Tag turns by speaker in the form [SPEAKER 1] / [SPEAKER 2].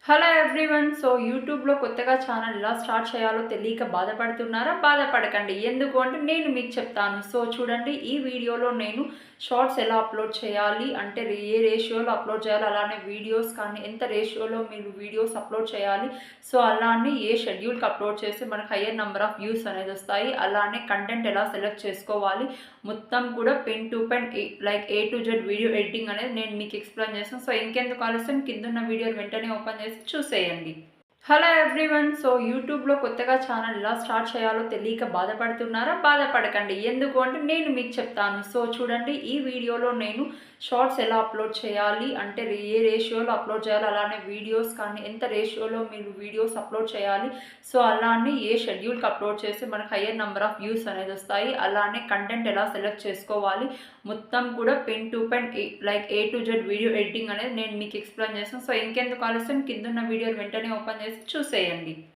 [SPEAKER 1] Hello everyone. యూట్యూబ్‌లో కొత్తగా channel ఎలా స్టార్ట్ చేయాలో తెలియక బాధపడుతున్నారా? బాధపడకండి. ఎందుకు అంటే నేను మీకు చెప్తాను. చూడండి, ఈ వీడియోలో నేను షార్ట్స్ ఎలా అప్లోడ్ చేయాలి, అంటే ఏ రేషియోలో అప్లోడ్ చేయాలి, అలానే వీడియోస్ కానీ ఎంత రేషియోలో మీరు వీడియోస్ అప్లోడ్ చేయాలి, అలానే ఏ షెడ్యూల్‌కి అప్లోడ్ చేస్తే మనకు హయ్యర్ నంబర్ ఆఫ్ వ్యూస్ అనేది వస్తాయి, అలానే కంటెంట్ ఎలా సెలెక్ట్ చేసుకోవాలి, మొత్తం కూడా pen to pen A to Z video editing అనేది నేను మీకు ఎక్స్‌ప్లెయిన్ చేస్తాను. ఇంకెందుకు ఆలస్యం, కిందున్న వీడియోని వెంటనే ఓపెన్ చేసి చూసేయండి. Hello everyone. యూట్యూబ్‌లో కొత్తగా ఛానల్ ఎలా స్టార్ట్ చేయాలో తెలియక బాధపడుతున్నారా? బాధపడకండి. ఎందుకు అంటే నేను మీకు చెప్తాను. చూడండి, ఈ వీడియోలో నేను షార్ట్స్ ఎలా అప్లోడ్ చేయాలి, అంటే ఏ రేషియోలో అప్లోడ్ చేయాలి, అలానే వీడియోస్ కానీ ఎంత రేషియోలో మీరు వీడియోస్ అప్లోడ్ చేయాలి, అలానే ఏ షెడ్యూల్‌కి అప్లోడ్ చేస్తే మనకు హయ్యర్ నంబర్ ఆఫ్ వ్యూస్ అనేది వస్తాయి, అలానే కంటెంట్ ఎలా సెలెక్ట్ చేసుకోవాలి, మొత్తం కూడా pen to pen A to Z video editing అనేది నేను మీకు ఎక్స్‌ప్లెయిన్ చేస్తాను. ఇంకెందుకు ఆలస్యం, కిందున్న వీడియోని వెంటనే ఓపెన్ చేసి చూసేయండి.